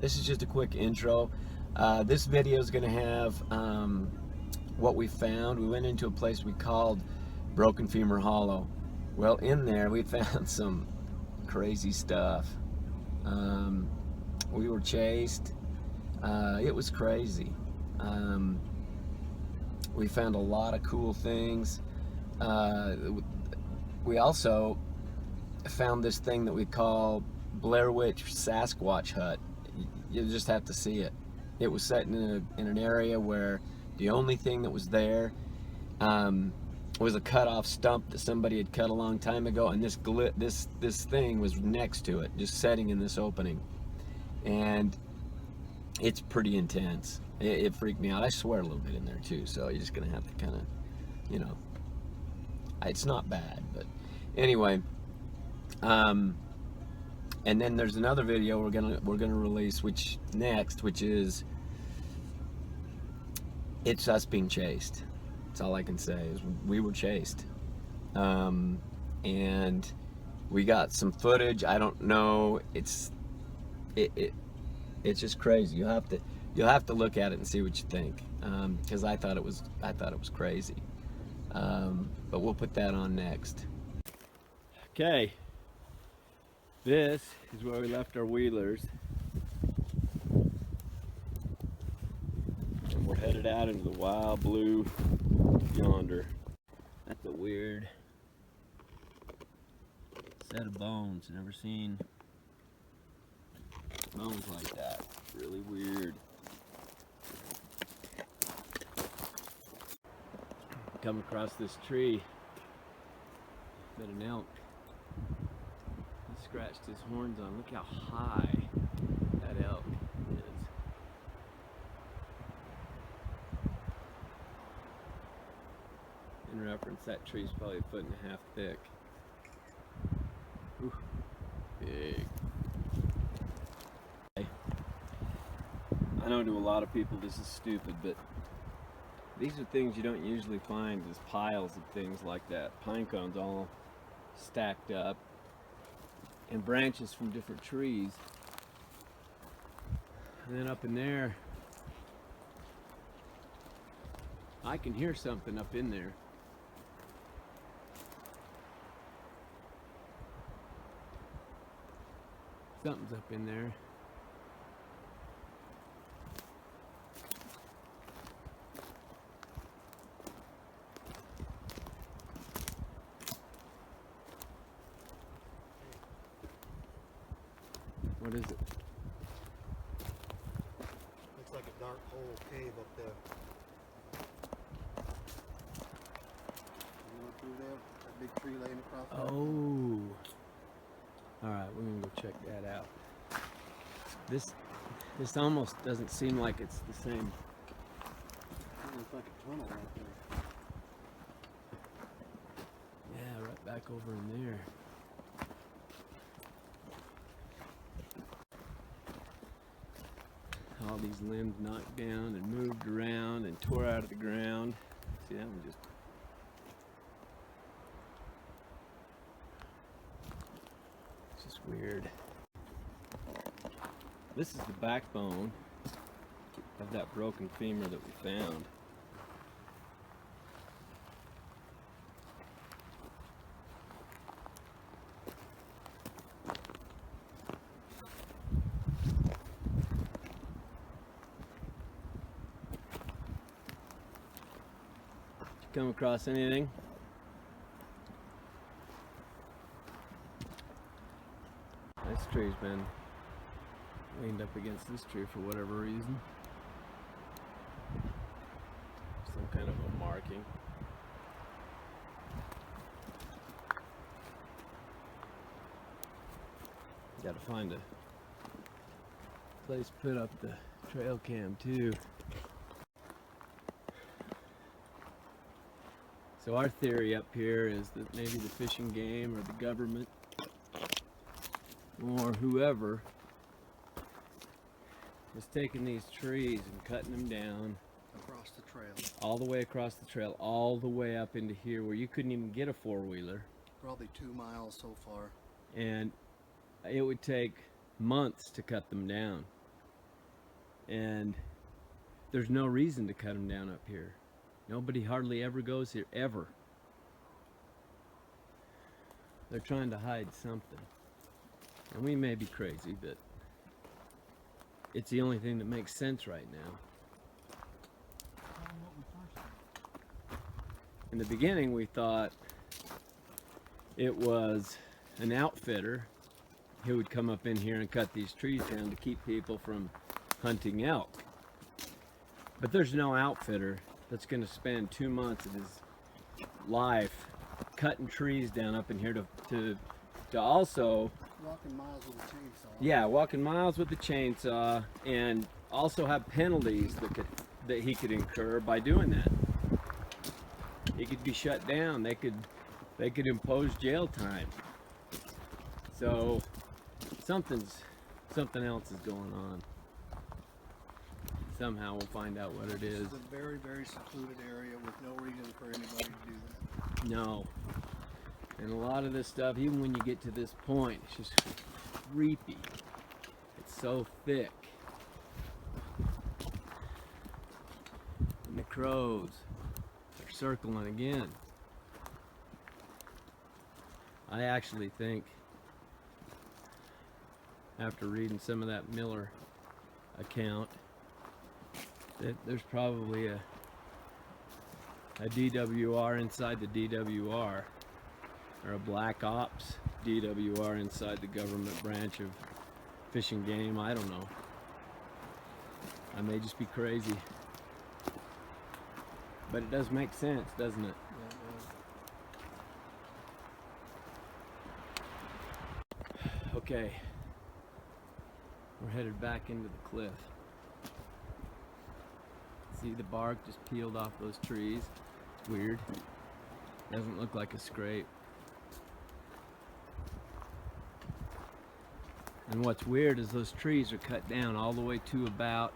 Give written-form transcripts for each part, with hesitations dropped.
this is just a quick intro. This video is going to have what we found. We went into a place we called Broken Femur Hollow. Well, in there we found some crazy stuff. We were chased. It was crazy. We found a lot of cool things. We also found this thing that we call Blair Witch Sasquatch hut. You just have to see it. It was set in an area where the only thing that was there was a cut off stump that somebody had cut a long time ago, and this thing was next to it, just setting in this opening. And it's pretty intense. It freaked me out. I swear a little bit in there too, so you're just gonna have to kind of, you know, it's not bad, but anyway. And then there's another video we're gonna release, which is it's us being chased. That's all I can say is we were chased, and we got some footage. I don't know. It's just crazy. You'll have to look at it and see what you think, because I thought it was crazy. But we'll put that on next. Okay. This is where we left our wheelers, and we're headed out into the wild blue Yonder. That's a weird set of bones. Never seen bones like that. Really weird. Come across this tree, met an elk. Scratched his horns on. Look how high that elk is. In reference, that tree's probably 1.5 feet thick. Ooh, big. I know to a lot of people this is stupid, but these are things you don't usually find, is piles of things like that. Pine cones all stacked up, and branches from different trees. And then up in there, I can hear something up in there. Something's up in there. What is it? Looks like a dark hole cave up there. You know through there? That big tree laying across there? Oh. Alright, we're gonna go check that out. This almost doesn't seem like it's the same. It looks like a tunnel right there. Yeah, right back over in there. All these limbs knocked down and moved around and tore out of the ground. See, that one just... It's just weird. This is the backbone of that broken femur that we found. Come across anything? This tree's been leaned up against this tree for whatever reason. Some kind of a marking. Gotta find a place to put up the trail cam too. So our theory up here is that maybe the Fish and Game or the government or whoever was taking these trees and cutting them down Across the trail. all the way across the trail, all the way up into here where you couldn't even get a four-wheeler. Probably 2 miles so far. And it would take months to cut them down. And there's no reason to cut them down up here. Nobody hardly ever goes here, ever. They're trying to hide something. And we may be crazy, but it's the only thing that makes sense right now. In the beginning, we thought it was an outfitter who would come up in here and cut these trees down to keep people from hunting elk. But there's no outfitter that's going to spend 2 months of his life cutting trees down up in here to also Walking miles with a chainsaw. yeah, walking miles with the chainsaw, and also have penalties that he could incur by doing that. He could be shut down. They could impose jail time. So something else is going on. Somehow we'll find out what it is. This is a very, very secluded area with no reason for anybody to do that. No. And a lot of this stuff, even when you get to this point, it's just creepy. It's so thick. And the crows are circling again. I actually think, after reading some of that Miller account, that there's probably a DWR inside the DWR, or a black ops DWR inside the government branch of Fish and Game. I don't know. I may just be crazy. But it does make sense, doesn't it? Okay. We're headed back into the cliff. See, the bark just peeled off those trees. It's weird. Doesn't look like a scrape. And what's weird is those trees are cut down all the way to about,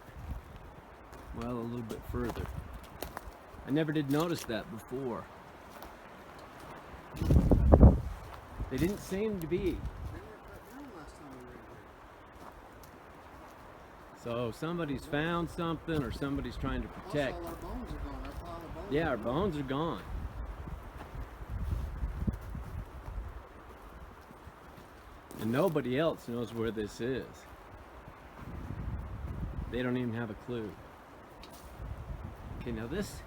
well, a little bit further. I never did notice that before. They didn't seem to be. They were cut down last time we were in here. So somebody's found something, or somebody's trying to protect. Also, our bones are gone. Our pile of bones Yeah, are our gone. bones are gone. And nobody else knows where this is. They don't even have a clue. Okay, now this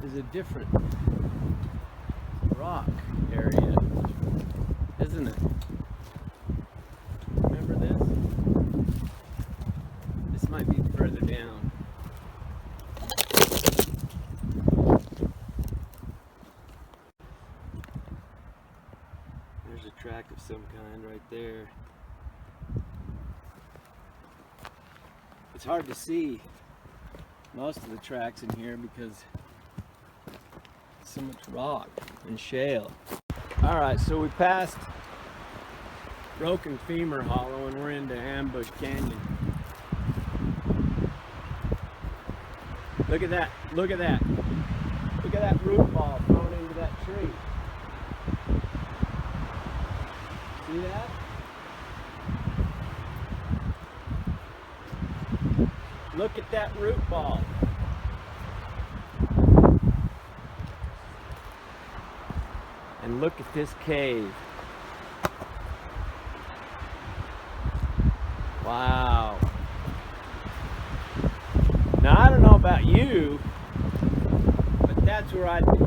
is a different rock area, isn't it? Remember this? This might be further down. There's a track of some kind right there. It's hard to see most of the tracks in here because so much rock and shale. Alright, so we passed Broken Femur Hollow and we're into Ambush Canyon. Look at that, look at that. Look at that root ball thrown into that tree. See that? Look at that root ball. And look at this cave. Wow. Now I don't know about you, but that's where I'd be.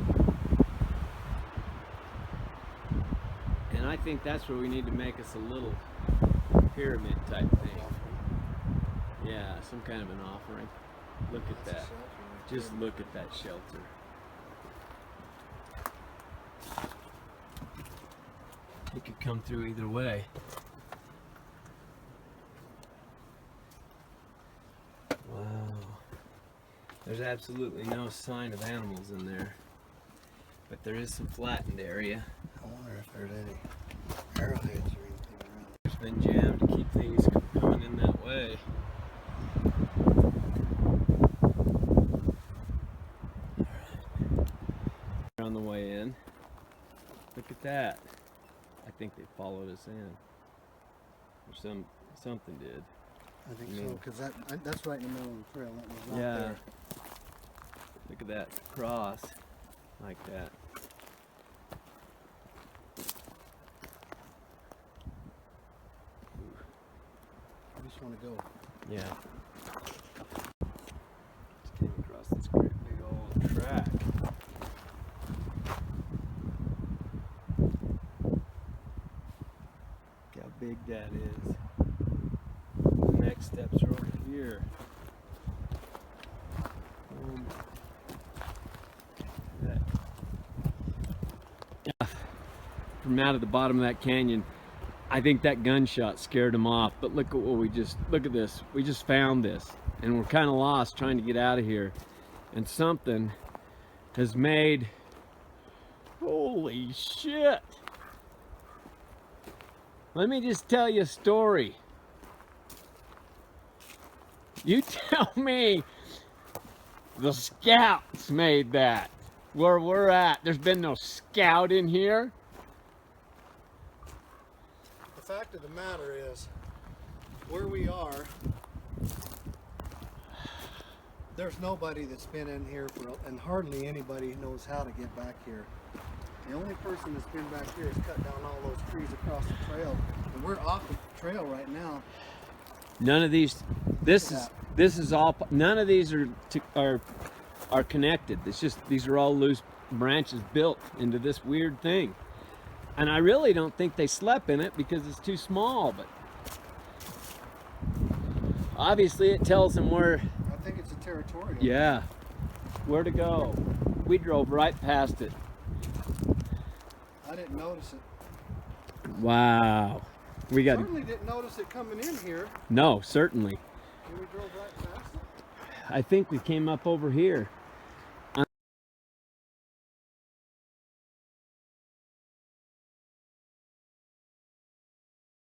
And I think that's where we need to make us a little pyramid type thing. Yeah, some kind of an offering. Look at that. Just look at that shelter. It could come through either way. Wow. There's absolutely no sign of animals in there. But there is some flattened area. I wonder if there's any arrowheads or anything around. It's been jammed to keep things coming in that way. On the way in. Look at that. I think they followed us in. Or something did. I think I so, mean- because that's right in the middle of the trail. That was not Yeah. there. Look at that cross, like that. I just want to go. Yeah. Just came across this great big old track. Look how big that is. The next steps are over here. That. Yeah. From out of the bottom of that canyon, I think that gunshot scared him off, but look at what look at this. We just found this, and we're kind of lost trying to get out of here. And something has made, holy shit. Let me just tell you a story. You tell me the scouts made that. Where we're at, there's been no scout in here. The fact of the matter is, where we are, there's nobody that's been in here and hardly anybody knows how to get back here. The only person that's been back here has cut down all those trees across the trail, and we're off the trail right now. None of these. This is all. None of these are connected. It's just these are all loose branches built into this weird thing. And I really don't think they slept in it because it's too small. But obviously, it tells them where. I think it's a territorial. Yeah, where to go. We drove right past it. I didn't notice it. Wow. We got. Certainly didn't notice it coming in here. No, certainly. And we drove right past it. I think we came up over here.